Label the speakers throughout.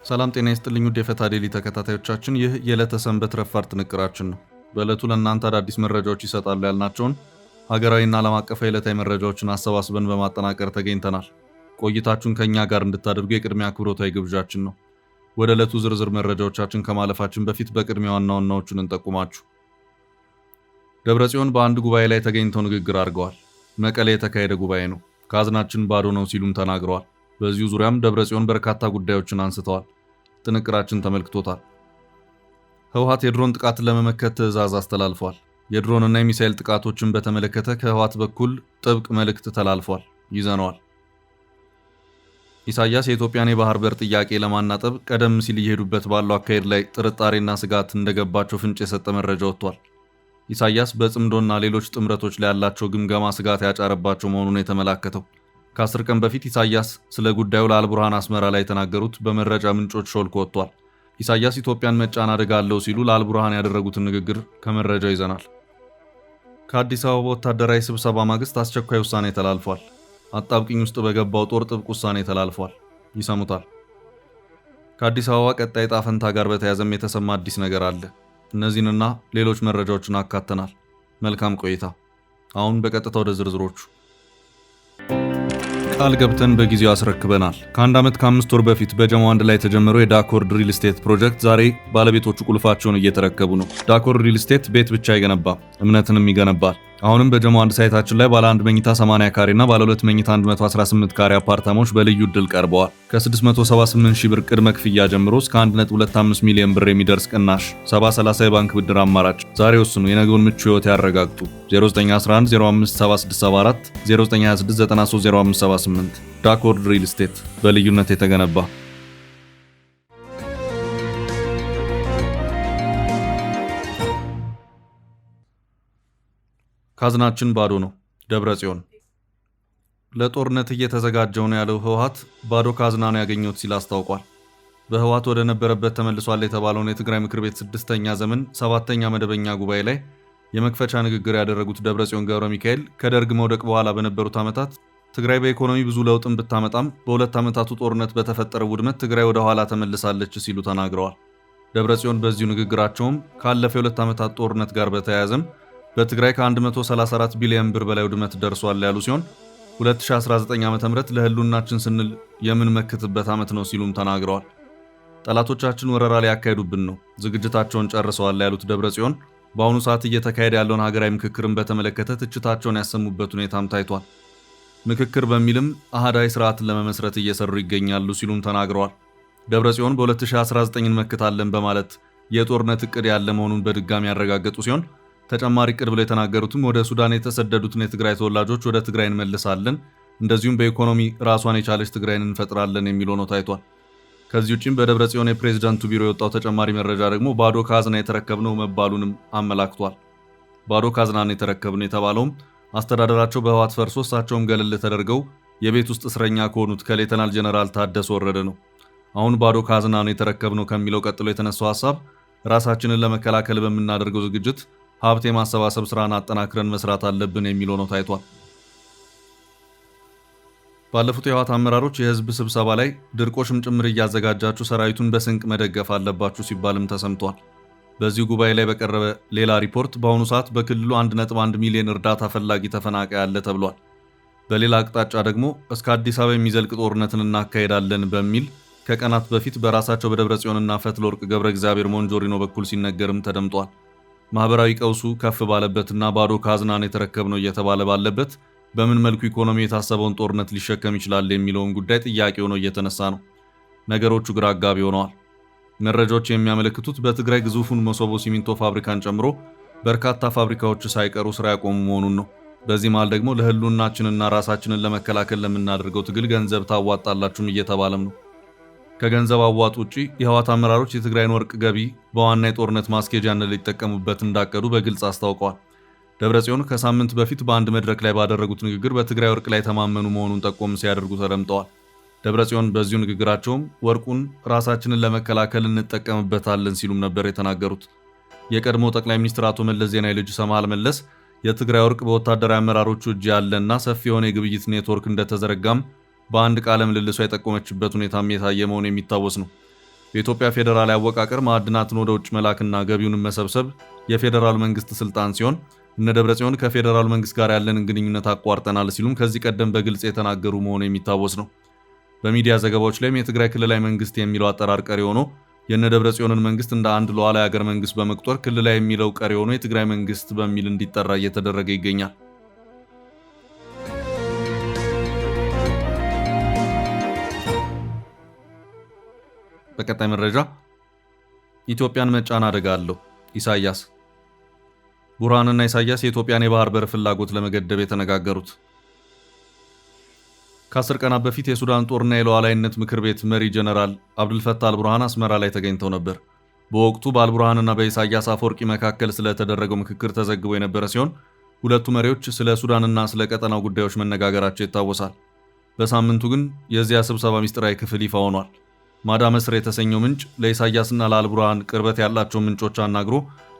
Speaker 1: ሰላም ጤና ይስጥልኝ ውድ የፈታ ዴሊ ተከታታዮቻችን፣ ይህ የዕለተ ሰንበት ረፋድ ጥንቅራችን ነው። በዕለቱ ለእናንተ አዳዲስ መረጃዎች ይሰጣሉ ያልናቸውን ሀገራዊና ዓለም አቀፋዊ ዕለታዊ መረጃዎችን አሰባስበን በማጠናቀር ተገኝተናል። ቆይታችሁን ከእኛ ጋር እንድታደርጉ የቅድሚያ አክብሮታዊ ግብዣችን ነው። ወደ ዕለቱ ዝርዝር መረጃዎቻችን ከማለፋችን በፊት በቅድሚያ ዋና ዋናዎቹን እንጠቁማችሁ። ደብረጽዮን በአንድ ጉባኤ ላይ ተገኝተው ንግግር አድርገዋል። መቀሌ የተካሄደ ጉባኤ ነው፣ ካዝናችን ባዶ ነው ሲሉም ተናግረዋል። በዚሁ ዙሪያም ደብረጽዮን በርካታ ጉዳዮችን አንስተዋል። ጥንቅራችን ተመልክቶታል። ህወሓት የድሮን ጥቃትን ለመመከት ትዕዛዝ አስተላልፏል። የድሮንና የሚሳኤል ጥቃቶችን በተመለከተ ከህወሓት በኩል ጥብቅ መልእክት ተላልፏል። ይዘነዋል። ኢሳያስ የኢትዮጵያን የባህር በር ጥያቄ ለማናጠብ ቀደም ሲል እየሄዱበት ባለው አካሄድ ላይ ጥርጣሬና ስጋት እንደገባቸው ፍንጭ የሰጠ መረጃ ወጥቷል። ኢሳያስ በጽምዶና ሌሎች ጥምረቶች ላይ ያላቸው ግምገማ ስጋት ያጫረባቸው መሆኑን የተመላከተው ከ10 ቀን በፊት ኢሳያስ ስለ ጉዳዩ ለአልቡርሃን አስመራ ላይ የተናገሩት በመረጃ ምንጮች ሾልኮ ወጥቷል። ኢሳያስ ኢትዮጵያን መጫን አደጋ አለው ሲሉ ለአልቡርሃን ያደረጉትን ንግግር ከመረጃው ይዘናል። ከአዲስ አበባ ወታደራዊ ስብሰባ ማግስት አስቸኳይ ውሳኔ ተላልፏል። አጣብቂኝ ውስጥ በገባው ጦር ጥብቅ ውሳኔ ተላልፏል። ይሰሙታል። ከአዲስ አበባ ቀጣይ ዕጣ ፈንታ ጋር በተያያዘም የተሰማ አዲስ ነገር አለ። እነዚህንና ሌሎች መረጃዎችን አካተናል። መልካም ቆይታ። አሁን በቀጥታ ወደ ዝርዝሮቹ። ቃል ገብተን በጊዜው አስረክበናል። ከአንድ ዓመት ከ5 ወር በፊት በጀሞ አንድ ላይ የተጀመረው የዳኮር ሪል ስቴት ፕሮጀክት ዛሬ ባለቤቶቹ ቁልፋቸውን እየተረከቡ ነው። ዳኮር ሪል ስቴት ቤት ብቻ አይገነባም፣ እምነትንም ይገነባል። አሁንም በጀሞ አንድ ሳይታችን ላይ ባለ 1 መኝታ 80 ካሬ እና ባለ 2 መኝታ 118 ካሬ አፓርታማዎች በልዩ ዕድል ቀርበዋል። ከ678 ሺህ ብር ቅድመ ክፍያ ጀምሮ እስከ 1.25 ሚሊዮን ብር የሚደርስ ቅናሽ፣ 70/30 የባንክ ብድር አማራጭ። ዛሬ ወስኑ፣ የነገውን ምቹ ህይወት ያረጋግጡ። 0911 057674 0926 930578 ዳኮር ሪል ስቴት በልዩነት የተገነባ። ካዝናችን ባዶ ነው። ደብረጽዮን ለጦርነት እየተዘጋጀው ነው ያለው ህወሓት ባዶ ካዝና ነው ያገኘሁት ሲል አስታውቋል። በህወሓት ወደ ነበረበት ተመልሷል የተባለውን የትግራይ ምክር ቤት 6ኛ ዘመን 7ኛ መደበኛ ጉባኤ ላይ የመክፈቻ ንግግር ያደረጉት ደብረጽዮን ገብረ ሚካኤል ከደርግ መውደቅ በኋላ በነበሩት ዓመታት ትግራይ በኢኮኖሚ ብዙ ለውጥን ብታመጣም በሁለት ዓመታቱ ጦርነት በተፈጠረው ውድመት ትግራይ ወደ ኋላ ተመልሳለች ሲሉ ተናግረዋል። ደብረጽዮን በዚሁ ንግግራቸውም ካለፈው የሁለት ዓመታት ጦርነት ጋር በተያያዘም በትግራይ ከ134 ቢሊዮን ብር በላይ ውድመት ደርሷል ያሉ ሲሆን 2019 ዓ.ም ለህልውናችን ስንል የምንመክትበት ዓመት ነው ሲሉም ተናግረዋል። ጠላቶቻችን ወረራ ላይ ያካሄዱብን ነው፣ ዝግጅታቸውን ጨርሰዋል ያሉት ደብረጽዮን በአሁኑ ሰዓት እየተካሄደ ያለውን ሀገራዊ ምክክርን በተመለከተ ትችታቸውን ያሰሙበት ሁኔታም ታይቷል። ምክክር በሚልም አሃዳዊ ስርዓትን ለመመስረት እየሰሩ ይገኛሉ ሲሉም ተናግረዋል። ደብረጽዮን በ2019 እንመክታለን በማለት የጦርነት እቅድ ያለ መሆኑን በድጋሚ ያረጋገጡ ሲሆን ተጨማሪ እቅድ ብለው የተናገሩትም ወደ ሱዳን የተሰደዱትን የትግራይ ተወላጆች ወደ ትግራይ እንመልሳለን፣ እንደዚሁም በኢኮኖሚ ራሷን የቻለች ትግራይን እንፈጥራለን የሚለው ነው ታይቷል። ከዚህ ውጭም በደብረጽዮን የፕሬዝዳንቱ ቢሮ የወጣው ተጨማሪ መረጃ ደግሞ ባዶ ካዝና የተረከብነው መባሉንም አመላክቷል። ባዶ ካዝናን የተረከብነው የተባለውም አስተዳደራቸው በህወሓት ፈርሶ እሳቸውም ገለል ተደርገው የቤት ውስጥ እስረኛ ከሆኑት ከሌተናል ጀነራል ታደሰ ወረደ ነው። አሁን ባዶ ካዝናን የተረከብነው ከሚለው ቀጥሎ የተነሳው ሐሳብ ራሳችንን ለመከላከል በምናደርገው ዝግጅት ሀብት የማሰባሰብ ስራን አጠናክረን መስራት አለብን የሚለው ነው ታይቷል። ባለፉት የህወሓት አመራሮች የህዝብ ስብሰባ ላይ ድርቆሽም ጭምር እያዘጋጃችሁ ሰራዊቱን በስንቅ መደገፍ አለባችሁ ሲባልም ተሰምቷል። በዚህ ጉባኤ ላይ በቀረበ ሌላ ሪፖርት በአሁኑ ሰዓት በክልሉ 1.1 ሚሊዮን እርዳታ ፈላጊ ተፈናቃይ አለ ተብሏል። በሌላ አቅጣጫ ደግሞ እስከ አዲስ አበባ የሚዘልቅ ጦርነትን እናካሄዳለን በሚል ከቀናት በፊት በራሳቸው በደብረጽዮንና ፈትለወርቅ ገብረ እግዚአብሔር ሞንጆሪኖ በኩል ሲነገርም ተደምጧል። ማህበራዊ ቀውሱ ከፍ ባለበትና ባዶ ካዝናን የተረከብነው እየተባለ ባለበት በምን መልኩ ኢኮኖሚ የታሰበውን ጦርነት ሊሸከም ይችላል የሚለውን ጉዳይ ጥያቄ ሆኖ እየተነሳ ነው። ነገሮቹ ግራ አጋቢ ሆነዋል። መረጃዎች የሚያመለክቱት በትግራይ ግዙፉን መሶቦ ሲሚንቶ ፋብሪካን ጨምሮ በርካታ ፋብሪካዎች ሳይቀሩ ስራ ያቆሙ መሆኑን ነው። በዚህ መሃል ደግሞ ለህልውናችንና ራሳችንን ለመከላከል ለምናደርገው ትግል ገንዘብ ታዋጣላችሁም እየተባለም ነው። ከገንዘብ አዋጡ ውጪ የህወሓት አመራሮች የትግራይን ወርቅ ገቢ በዋና የጦርነት ማስኬጃነት ሊጠቀሙበት እንዳቀዱ በግልጽ አስታውቀዋል። ደብረጽዮን ከሳምንት በፊት በአንድ መድረክ ላይ ባደረጉት ንግግር በትግራይ ወርቅ ላይ ተማመኑ መሆኑን ጠቆም ሲያደርጉ ተደምጠዋል። ደብረጽዮን በዚሁ ንግግራቸውም ወርቁን ራሳችንን ለመከላከል እንጠቀምበታለን ሲሉም ነበር የተናገሩት። የቀድሞ ጠቅላይ ሚኒስትር አቶ መለስ ዜናዊ ልጅ ሰምሃል መለስ የትግራይ ወርቅ በወታደራዊ አመራሮቹ እጅ ያለና ሰፊ የሆነ የግብይት ኔትወርክ እንደተዘረጋም በአንድ ቃለ ምልልሷ የጠቆመችበት ሁኔታም የታየ መሆኑ የሚታወስ ነው። በኢትዮጵያ ፌዴራላዊ አወቃቀር ማዕድናትን ወደ ውጭ መላክና ገቢውን መሰብሰብ የፌዴራል መንግስት ስልጣን ሲሆን እነ ደብረጽዮን ከፌዴራል መንግስት ጋር ያለንን ግንኙነት አቋርጠናል ሲሉም ከዚህ ቀደም በግልጽ የተናገሩ መሆኑ የሚታወስ ነው። በሚዲያ ዘገባዎች ላይም የትግራይ ክልላዊ መንግስት የሚለው አጠራር ቀሪ ሆኖ የነ ደብረጽዮንን መንግስት እንደ አንድ ሉዓላዊ ሀገር መንግስት በመቁጠር ክልላዊ የሚለው ቀሪ ሆኖ የትግራይ መንግስት በሚል እንዲጠራ እየተደረገ ይገኛል። በቀጣይ መረጃ ኢትዮጵያን መጫን አደጋ አለው። ኢሳያስ ቡርሃንና ኢሳያስ የኢትዮጵያን የባህር በር ፍላጎት ለመገደብ የተነጋገሩት ከ10 ቀናት በፊት የሱዳን ጦርና የሉዓላዊነት ምክር ቤት መሪ ጀነራል አብዱልፈታህ አልቡርሃን አስመራ ላይ ተገኝተው ነበር። በወቅቱ በአልቡርሃንና በኢሳያስ አፈወርቂ መካከል ስለተደረገው ምክክር ተዘግቦ የነበረ ሲሆን ሁለቱ መሪዎች ስለ ሱዳንና ስለ ቀጠናው ጉዳዮች መነጋገራቸው ይታወሳል። በሳምንቱ ግን የዚያ ስብሰባ ሚስጥራዊ ክፍል ይፋ ሆኗል። ማዳ መስር የተሰኘው ምንጭ ለኢሳያስና ለአልቡርሃን ቅርበት ያላቸው ምንጮች አናግሮ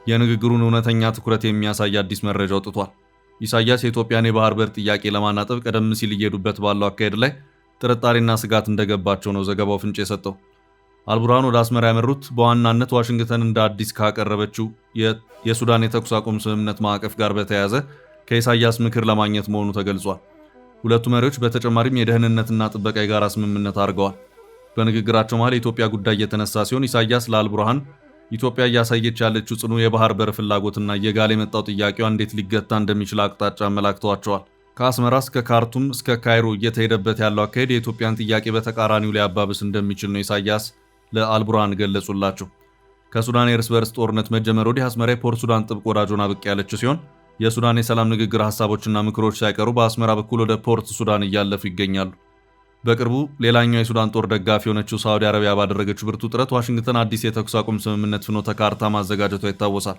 Speaker 1: የንግግሩን እውነተኛ ትኩረት የሚያሳይ አዲስ መረጃ አውጥቷል። ኢሳያስ የኢትዮጵያን የባህር በር ጥያቄ ለማናጠብ ቀደም ሲል እየሄዱበት ባለው አካሄድ ላይ ጥርጣሬና ስጋት እንደገባቸው ነው ዘገባው ፍንጭ የሰጠው። አልቡርሃን ወደ አስመራ ያመሩት በዋናነት ዋሽንግተን እንደ አዲስ ካቀረበችው የሱዳን የተኩስ አቁም ስምምነት ማዕቀፍ ጋር በተያያዘ ከኢሳያስ ምክር ለማግኘት መሆኑ ተገልጿል። ሁለቱ መሪዎች በተጨማሪም የደህንነትና ጥበቃ የጋራ ስምምነት አድርገዋል። በንግግራቸው መሃል የኢትዮጵያ ጉዳይ የተነሳ ሲሆን ኢሳያስ ለአልቡርሃን ኢትዮጵያ እያሳየች ያለችው ጽኑ የባህር በር ፍላጎትና እየጋለ የመጣው ጥያቄዋ እንዴት ሊገታ እንደሚችል አቅጣጫ አመላክተዋቸዋል። ከአስመራ እስከ ካርቱም እስከ ካይሮ እየተሄደበት ያለው አካሄድ የኢትዮጵያን ጥያቄ በተቃራኒው ሊያባብስ እንደሚችል ነው ኢሳያስ ለአልቡርሃን ገለጹላቸው። ከሱዳን የእርስ በርስ ጦርነት መጀመር ወዲህ አስመራ የፖርት ሱዳን ጥብቅ ወዳጅ ሆና ብቅ ያለችው ሲሆን የሱዳን የሰላም ንግግር ሀሳቦችና ምክሮች ሳይቀሩ በአስመራ በኩል ወደ ፖርት ሱዳን እያለፉ ይገኛሉ። በቅርቡ ሌላኛው የሱዳን ጦር ደጋፊ የሆነችው ሳዑዲ አረቢያ ባደረገችው ብርቱ ጥረት ዋሽንግተን አዲስ የተኩስ አቁም ስምምነት ፍኖተ ካርታ ማዘጋጀቷ ይታወሳል።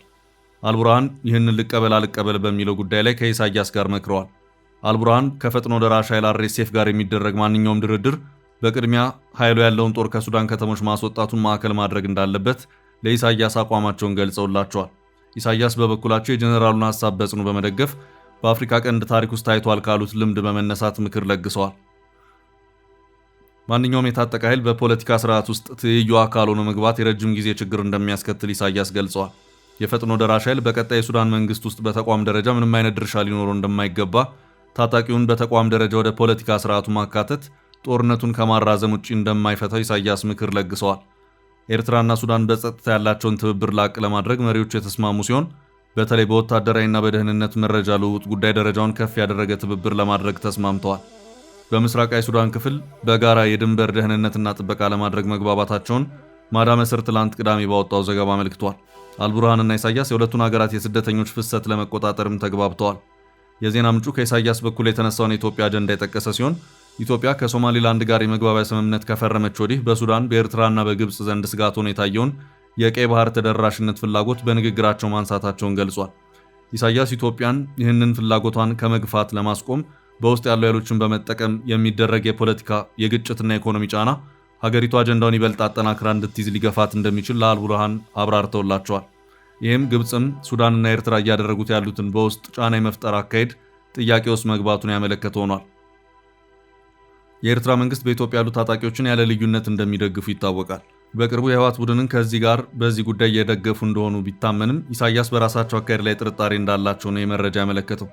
Speaker 1: አልቡርሃን ይህንን ልቀበል አልቀበል በሚለው ጉዳይ ላይ ከኢሳያስ ጋር መክረዋል። አልቡርሃን ከፈጥኖ ደራሽ ኃይል RSF ጋር የሚደረግ ማንኛውም ድርድር በቅድሚያ ኃይሉ ያለውን ጦር ከሱዳን ከተሞች ማስወጣቱን ማዕከል ማድረግ እንዳለበት ለኢሳያስ አቋማቸውን ገልጸውላቸዋል። ኢሳያስ በበኩላቸው የጀኔራሉን ሐሳብ በጽኑ በመደገፍ በአፍሪካ ቀንድ ታሪክ ውስጥ ታይቷል ካሉት ልምድ በመነሳት ምክር ለግሰዋል። ማንኛውም የታጠቀ ኃይል በፖለቲካ ስርዓት ውስጥ ትይዩ አካል ሆኖ መግባት የረጅም ጊዜ ችግር እንደሚያስከትል ኢሳያስ ገልጸዋል። የፈጥኖ ደራሽ ኃይል በቀጣይ የሱዳን መንግስት ውስጥ በተቋም ደረጃ ምንም አይነት ድርሻ ሊኖረው እንደማይገባ፣ ታጣቂውን በተቋም ደረጃ ወደ ፖለቲካ ስርዓቱ ማካተት ጦርነቱን ከማራዘም ውጪ እንደማይፈታው ኢሳያስ ምክር ለግሰዋል። ኤርትራና ሱዳን በጸጥታ ያላቸውን ትብብር ላቅ ለማድረግ መሪዎቹ የተስማሙ ሲሆን በተለይ በወታደራዊና በደህንነት መረጃ ልውውጥ ጉዳይ ደረጃውን ከፍ ያደረገ ትብብር ለማድረግ ተስማምተዋል። በምስራቃዊ ሱዳን ክፍል በጋራ የድንበር ደህንነትና ጥበቃ ለማድረግ መግባባታቸውን ማዳ መስር ትላንት ቅዳሜ ባወጣው ዘገባ አመልክቷል። አልቡርሃንና ኢሳያስ የሁለቱን ሀገራት የስደተኞች ፍሰት ለመቆጣጠርም ተግባብተዋል። የዜና ምንጩ ከኢሳያስ በኩል የተነሳውን የኢትዮጵያ አጀንዳ የጠቀሰ ሲሆን ኢትዮጵያ ከሶማሊላንድ ጋር የመግባቢያ ስምምነት ከፈረመች ወዲህ በሱዳን በኤርትራና በግብፅ ዘንድ ስጋት ሆኖ የታየውን የቀይ ባህር ተደራሽነት ፍላጎት በንግግራቸው ማንሳታቸውን ገልጿል። ኢሳያስ ኢትዮጵያን ይህንን ፍላጎቷን ከመግፋት ለማስቆም በውስጥ ያሉ ኃይሎችን በመጠቀም የሚደረግ የፖለቲካ የግጭትና የኢኮኖሚ ጫና ሀገሪቱ አጀንዳውን ይበልጥ አጠናክራ እንድትይዝ ሊገፋት እንደሚችል ለአልቡርሃን አብራርተውላቸዋል። ይህም ግብፅም ሱዳንና ኤርትራ እያደረጉት ያሉትን በውስጥ ጫና የመፍጠር አካሄድ ጥያቄ ውስጥ መግባቱን ያመለከተ ሆኗል። የኤርትራ መንግስት በኢትዮጵያ ያሉ ታጣቂዎችን ያለ ልዩነት እንደሚደግፉ ይታወቃል። በቅርቡ የህወሓት ቡድንን ከዚህ ጋር በዚህ ጉዳይ እየደገፉ እንደሆኑ ቢታመንም ኢሳያስ በራሳቸው አካሄድ ላይ ጥርጣሬ እንዳላቸው ነው የመረጃ ያመለከተው።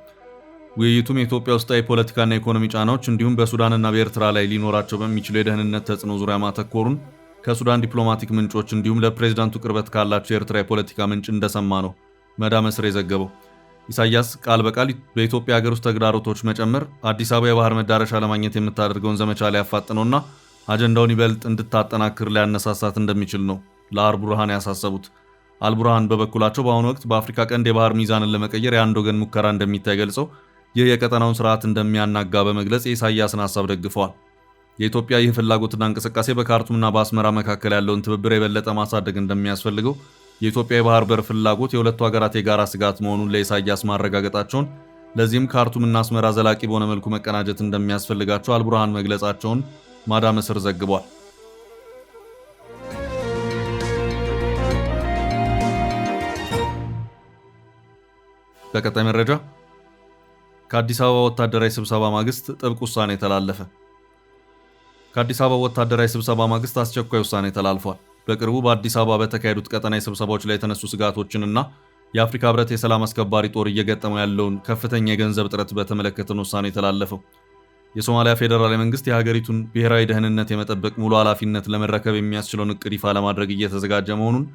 Speaker 1: ውይይቱም የኢትዮጵያ ውስጣዊ ፖለቲካና ኢኮኖሚ ጫናዎች እንዲሁም በሱዳንና በኤርትራ ላይ ሊኖራቸው በሚችሉ የደህንነት ተጽዕኖ ዙሪያ ማተኮሩን ከሱዳን ዲፕሎማቲክ ምንጮች እንዲሁም ለፕሬዝዳንቱ ቅርበት ካላቸው የኤርትራ የፖለቲካ ምንጭ እንደሰማ ነው መዳ መስር የዘገበው። ኢሳያስ ቃል በቃል በኢትዮጵያ ሀገር ውስጥ ተግዳሮቶች መጨመር አዲስ አበባ የባህር መዳረሻ ለማግኘት የምታደርገውን ዘመቻ ሊያፋጥነውና አጀንዳውን ይበልጥ እንድታጠናክር ሊያነሳሳት እንደሚችል ነው ለአልቡርሃን ያሳሰቡት። አልቡርሃን በበኩላቸው በአሁኑ ወቅት በአፍሪካ ቀንድ የባህር ሚዛንን ለመቀየር የአንድ ወገን ሙከራ እንደሚታይ ገልጸው ይህ የቀጠናውን ስርዓት እንደሚያናጋ በመግለጽ የኢሳያስን ሐሳብ ደግፈዋል። የኢትዮጵያ ይህ ፍላጎትና እንቅስቃሴ በካርቱምና በአስመራ መካከል ያለውን ትብብር የበለጠ ማሳደግ እንደሚያስፈልገው፣ የኢትዮጵያ የባህር በር ፍላጎት የሁለቱ ሀገራት የጋራ ስጋት መሆኑን ለኢሳያስ ማረጋገጣቸውን፣ ለዚህም ካርቱምና አስመራ ዘላቂ በሆነ መልኩ መቀናጀት እንደሚያስፈልጋቸው አልቡርሃን መግለጻቸውን ማዳ መስር ዘግቧል። በቀጣይ መረጃ ከአዲስ አበባ ወታደራዊ ስብሰባ ማግስት ጥብቅ ውሳኔ ተላለፈ። ከአዲስ አበባ ወታደራዊ ስብሰባ ማግስት አስቸኳይ ውሳኔ ተላልፏል። በቅርቡ በአዲስ አበባ በተካሄዱት ቀጠናዊ ስብሰባዎች ላይ የተነሱ ስጋቶችንና የአፍሪካ ህብረት የሰላም አስከባሪ ጦር እየገጠመው ያለውን ከፍተኛ የገንዘብ እጥረት በተመለከተ ውሳኔ የተላለፈው። የሶማሊያ ፌዴራላዊ መንግስት የሀገሪቱን ብሔራዊ ደህንነት የመጠበቅ ሙሉ ኃላፊነት ለመረከብ የሚያስችለውን እቅድ ይፋ ለማድረግ እየተዘጋጀ መሆኑን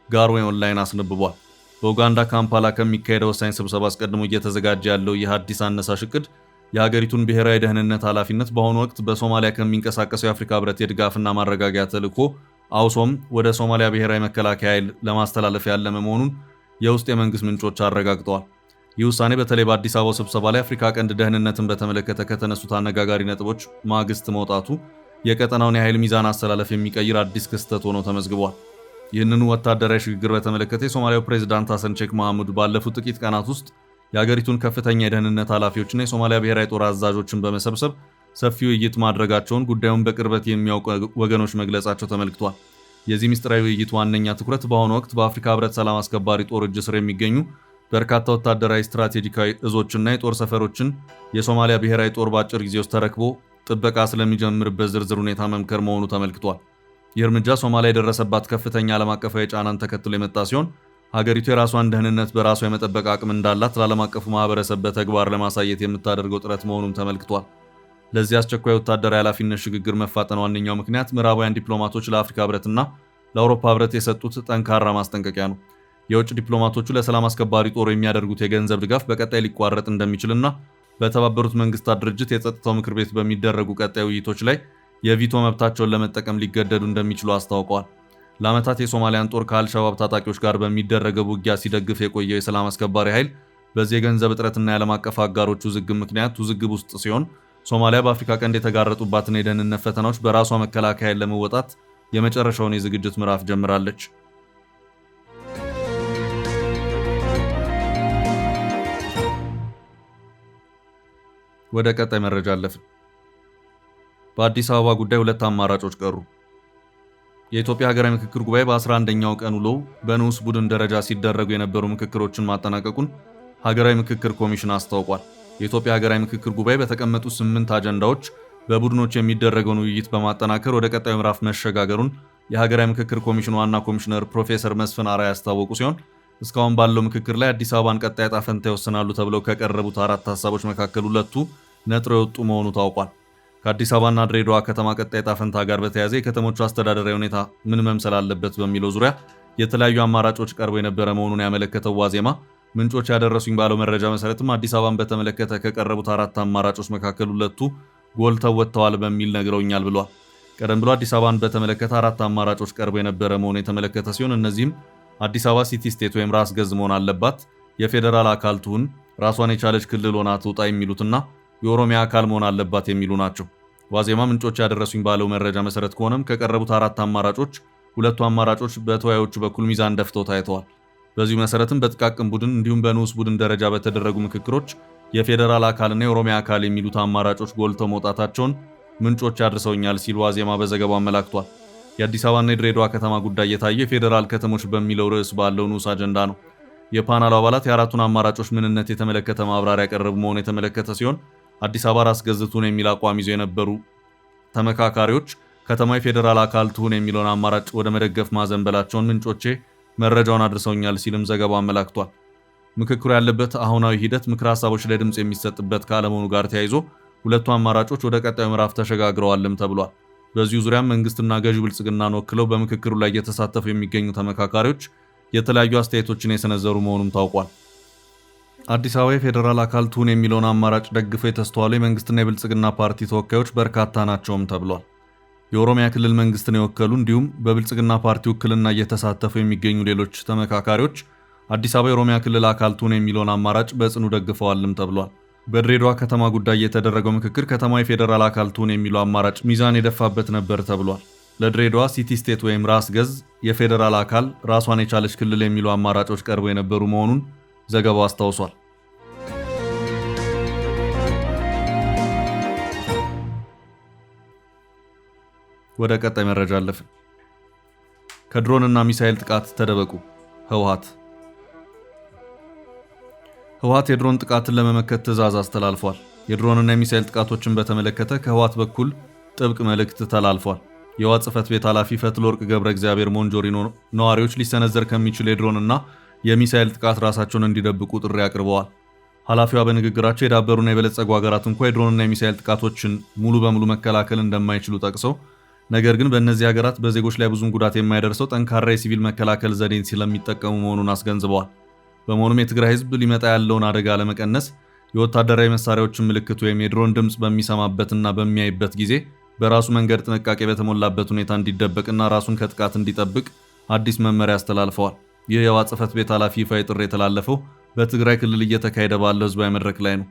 Speaker 1: ጋርዌ ኦንላይን አስነብቧል። በኡጋንዳ ካምፓላ ከሚካሄደው ወሳኝ ስብሰባ አስቀድሞ እየተዘጋጀ ያለው ይህ አዲስ አነሳሽ እቅድ የሀገሪቱን ብሔራዊ ደህንነት ኃላፊነት በአሁኑ ወቅት በሶማሊያ ከሚንቀሳቀሰው የአፍሪካ ህብረት የድጋፍና ማረጋጊያ ተልዕኮ አውሶም ወደ ሶማሊያ ብሔራዊ መከላከያ ኃይል ለማስተላለፍ ያለመ መሆኑን የውስጥ የመንግስት ምንጮች አረጋግጠዋል። ይህ ውሳኔ በተለይ በአዲስ አበባው ስብሰባ ላይ አፍሪካ ቀንድ ደህንነትን በተመለከተ ከተነሱት አነጋጋሪ ነጥቦች ማግስት መውጣቱ የቀጠናውን የኃይል ሚዛን አስተላለፍ የሚቀይር አዲስ ክስተት ሆኖ ተመዝግቧል። ይህንኑ ወታደራዊ ሽግግር በተመለከተ የሶማሊያው ፕሬዝዳንት ሐሰን ሼክ መሐሙድ ባለፉት ጥቂት ቀናት ውስጥ የሀገሪቱን ከፍተኛ የደህንነት ኃላፊዎችና የሶማሊያ ብሔራዊ ጦር አዛዦችን በመሰብሰብ ሰፊ ውይይት ማድረጋቸውን ጉዳዩን በቅርበት የሚያውቁ ወገኖች መግለጻቸው ተመልክቷል። የዚህ ምስጢራዊ ውይይት ዋነኛ ትኩረት በአሁኑ ወቅት በአፍሪካ ህብረት ሰላም አስከባሪ ጦር እጅ ስር የሚገኙ በርካታ ወታደራዊ ስትራቴጂካዊ እዞችና የጦር ሰፈሮችን የሶማሊያ ብሔራዊ ጦር በአጭር ጊዜ ውስጥ ተረክቦ ጥበቃ ስለሚጀምርበት ዝርዝር ሁኔታ መምከር መሆኑ ተመልክቷል። ይህ እርምጃ ሶማሊያ የደረሰባት ከፍተኛ ዓለም አቀፋዊ ጫናን ተከትሎ የመጣ ሲሆን ሀገሪቱ የራሷን ደህንነት በራሷ የመጠበቅ አቅም እንዳላት ለዓለም አቀፉ ማህበረሰብ በተግባር ለማሳየት የምታደርገው ጥረት መሆኑም ተመልክቷል። ለዚህ አስቸኳይ ወታደራዊ ኃላፊነት ሽግግር መፋጠን ዋነኛው ምክንያት ምዕራባውያን ዲፕሎማቶች ለአፍሪካ ህብረትና ለአውሮፓ ህብረት የሰጡት ጠንካራ ማስጠንቀቂያ ነው። የውጭ ዲፕሎማቶቹ ለሰላም አስከባሪ ጦር የሚያደርጉት የገንዘብ ድጋፍ በቀጣይ ሊቋረጥ እንደሚችልና በተባበሩት መንግስታት ድርጅት የጸጥታው ምክር ቤት በሚደረጉ ቀጣይ ውይይቶች ላይ የቪቶ መብታቸውን ለመጠቀም ሊገደዱ እንደሚችሉ አስታውቀዋል። ለዓመታት የሶማሊያን ጦር ከአልሸባብ ታጣቂዎች ጋር በሚደረገው ውጊያ ሲደግፍ የቆየው የሰላም አስከባሪ ኃይል በዚህ የገንዘብ እጥረትና የዓለም አቀፍ አጋሮች ውዝግብ ምክንያት ውዝግብ ውስጥ ሲሆን ሶማሊያ በአፍሪካ ቀንድ የተጋረጡባትን የደህንነት ፈተናዎች በራሷ መከላከያ ለመወጣት የመጨረሻውን የዝግጅት ምዕራፍ ጀምራለች። ወደ ቀጣይ መረጃ አለፍን። በአዲስ አበባ ጉዳይ ሁለት አማራጮች ቀሩ። የኢትዮጵያ ሀገራዊ ምክክር ጉባኤ በ11ኛው ቀን ውሎ በንዑስ ቡድን ደረጃ ሲደረጉ የነበሩ ምክክሮችን ማጠናቀቁን ሀገራዊ ምክክር ኮሚሽን አስታውቋል። የኢትዮጵያ ሀገራዊ ምክክር ጉባኤ በተቀመጡ 8 አጀንዳዎች በቡድኖች የሚደረገውን ውይይት በማጠናከር ወደ ቀጣዩ ምዕራፍ መሸጋገሩን የሀገራዊ ምክክር ኮሚሽን ዋና ኮሚሽነር ፕሮፌሰር መስፍን አርአያ ያስታወቁ ሲሆን እስካሁን ባለው ምክክር ላይ አዲስ አበባን ቀጣይ ዕጣ ፈንታ ይወስናሉ ተብለው ከቀረቡት 4 ሀሳቦች መካከል ሁለቱ ነጥረው የወጡ መሆኑ ታውቋል። ከአዲስ አበባና ድሬዳዋ ከተማ ቀጣይ ዕጣ ፈንታ ጋር በተያያዘ የከተሞቹ አስተዳደራዊ ሁኔታ ምን መምሰል አለበት በሚለው ዙሪያ የተለያዩ አማራጮች ቀርበው የነበረ መሆኑን ያመለከተው ዋዜማ ምንጮች ያደረሱኝ ባለው መረጃ መሰረትም አዲስ አበባን በተመለከተ ከቀረቡት 4 አማራጮች መካከል ሁለቱ ጎልተው ወጥተዋል በሚል ነግረውኛል ብሏል። ቀደም ብሎ አዲስ አበባን በተመለከተ 4 አማራጮች ቀርበው የነበረ መሆኑን የተመለከተ ሲሆን እነዚህም አዲስ አበባ ሲቲ ስቴት ወይም ራስ ገዝ መሆን አለባት፣ የፌዴራል አካል ትሁን፣ ራሷን የቻለች ክልል ሆና ትውጣ የሚሉትና የኦሮሚያ አካል መሆን አለባት የሚሉ ናቸው። ዋዜማ ምንጮች ያደረሱኝ ባለው መረጃ መሰረት ከሆነም ከቀረቡት 4 አማራጮች ሁለቱ አማራጮች በተወያዮቹ በኩል ሚዛን ደፍተው ታይተዋል። በዚሁ መሰረትም በጥቃቅን ቡድን እንዲሁም በንዑስ ቡድን ደረጃ በተደረጉ ምክክሮች የፌዴራል አካልና የኦሮሚያ አካል የሚሉት አማራጮች ጎልተው መውጣታቸውን ምንጮች ያድርሰውኛል ሲል ዋዜማ በዘገባው አመላክቷል። የአዲስ አበባና የድሬዳዋ ከተማ ጉዳይ የታየው የፌዴራል ከተሞች በሚለው ርዕስ ባለው ንዑስ አጀንዳ ነው። የፓናሉ አባላት የአራቱን አማራጮች ምንነት የተመለከተ ማብራሪያ ያቀረቡ መሆኑ የተመለከተ ሲሆን አዲስ አበባ ራስ ገዝ ትሁን የሚል አቋም ይዘው የነበሩ ተመካካሪዎች ከተማ የፌዴራል አካል ትሁን የሚለውን አማራጭ ወደ መደገፍ ማዘንበላቸውን ምንጮቼ መረጃውን አድርሰውኛል ሲልም ዘገባው አመላክቷል። ምክክሩ ያለበት አሁናዊ ሂደት ምክረ ሀሳቦች ላይ ድምጽ የሚሰጥበት ካለመሆኑ ጋር ተያይዞ ሁለቱ አማራጮች ወደ ቀጣዩ ምዕራፍ ተሸጋግረዋልም ተብሏል። በዚሁ ዙሪያም መንግስትና ገዢው ብልጽግናን ወክለው በምክክሩ ላይ እየተሳተፉ የሚገኙ ተመካካሪዎች የተለያዩ አስተያየቶችን የሰነዘሩ መሆኑም ታውቋል። አዲስ አበባ የፌዴራል አካል ትሁን የሚለውን አማራጭ ደግፈው የተስተዋሉ የመንግስትና የብልጽግና ፓርቲ ተወካዮች በርካታ ናቸውም ተብሏል። የኦሮሚያ ክልል መንግስትን የወከሉ እንዲሁም በብልጽግና ፓርቲ ውክልና እየተሳተፉ የሚገኙ ሌሎች ተመካካሪዎች አዲስ አበባ የኦሮሚያ ክልል አካል ትሁን የሚለውን አማራጭ በጽኑ ደግፈዋልም ተብሏል። በድሬዳዋ ከተማ ጉዳይ የተደረገው ምክክር ከተማ የፌዴራል አካል ትሁን የሚለው አማራጭ ሚዛን የደፋበት ነበር ተብሏል። ለድሬዳዋ ሲቲ ስቴት ወይም ራስ ገዝ፣ የፌዴራል አካል፣ ራሷን የቻለች ክልል የሚሉ አማራጮች ቀርበው የነበሩ መሆኑን ዘገባው አስታውሷል። ወደ ቀጣይ መረጃ አለፍን። ከድሮንና ሚሳኤል ጥቃት ተደበቁ ህወሓት። ህወሓት የድሮን ጥቃትን ለመመከት ትዕዛዝ አስተላልፏል። የድሮንና የሚሳኤል ጥቃቶችን በተመለከተ ከህወሓት በኩል ጥብቅ መልእክት ተላልፏል። የህወሓት ጽሕፈት ቤት ኃላፊ ፈትለወርቅ ገብረ እግዚአብሔር ሞንጆሪኖ ነዋሪዎች ሊሰነዘር ከሚችል የድሮንና የሚሳኤል ጥቃት ራሳቸውን እንዲደብቁ ጥሪ አቅርበዋል። ኃላፊዋ በንግግራቸው የዳበሩና የበለጸጉ ሀገራት እንኳ የድሮንና የሚሳኤል ጥቃቶችን ሙሉ በሙሉ መከላከል እንደማይችሉ ጠቅሰው ነገር ግን በእነዚህ ሀገራት በዜጎች ላይ ብዙም ጉዳት የማይደርሰው ጠንካራ የሲቪል መከላከል ዘዴን ስለሚጠቀሙ መሆኑን አስገንዝበዋል። በመሆኑም የትግራይ ህዝብ ሊመጣ ያለውን አደጋ ለመቀነስ የወታደራዊ መሳሪያዎችን ምልክት ወይም የድሮን ድምፅ በሚሰማበትና በሚያይበት ጊዜ በራሱ መንገድ ጥንቃቄ በተሞላበት ሁኔታ እንዲደበቅና ራሱን ከጥቃት እንዲጠብቅ አዲስ መመሪያ አስተላልፈዋል። ይህ የህወሓት ጽሕፈት ቤት ኃላፊ ይፋዊ ጥሪ የተላለፈው በትግራይ ክልል እየተካሄደ ባለው ህዝባዊ መድረክ ላይ ነው።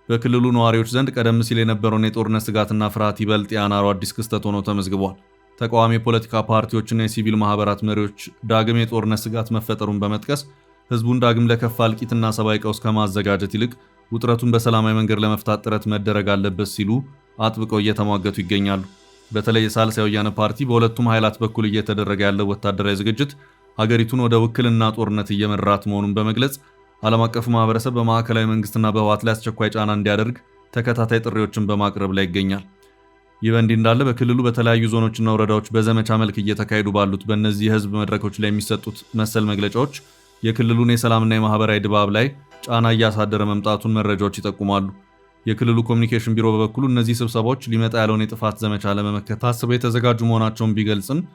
Speaker 1: በክልሉ ነዋሪዎች ዘንድ ቀደም ሲል የነበረውን የጦርነት ስጋትና ፍርሃት ይበልጥ ያናሩ አዲስ ክስተት ሆኖ ተመዝግቧል። ተቃዋሚ የፖለቲካ ፓርቲዎችና የሲቪል ማህበራት መሪዎች ዳግም የጦርነት ስጋት መፈጠሩን በመጥቀስ ህዝቡን ዳግም ለከፋ እልቂትና ሰብአዊ ቀውስ ከማዘጋጀት ይልቅ ውጥረቱን በሰላማዊ መንገድ ለመፍታት ጥረት መደረግ አለበት ሲሉ አጥብቀው እየተሟገቱ ይገኛሉ። በተለይ የሳልሳይ ወያነ ፓርቲ በሁለቱም ኃይላት በኩል እየተደረገ ያለው ወታደራዊ ዝግጅት ሀገሪቱን ወደ ውክልና ጦርነት እየመራት መሆኑን በመግለጽ ዓለም አቀፉ ማህበረሰብ በማዕከላዊ መንግስትና በህወሓት ላይ አስቸኳይ ጫና እንዲያደርግ ተከታታይ ጥሪዎችን በማቅረብ ላይ ይገኛል። ይህ በእንዲህ እንዳለ በክልሉ በተለያዩ ዞኖችና ወረዳዎች በዘመቻ መልክ እየተካሄዱ ባሉት በእነዚህ የህዝብ መድረኮች ላይ የሚሰጡት መሰል መግለጫዎች የክልሉን የሰላምና የማህበራዊ ድባብ ላይ ጫና እያሳደረ መምጣቱን መረጃዎች ይጠቁማሉ። የክልሉ ኮሚኒኬሽን ቢሮ በበኩሉ እነዚህ ስብሰባዎች ሊመጣ ያለውን የጥፋት ዘመቻ ለመመከት ታስበው የተዘጋጁ መሆናቸውን ቢገልጽም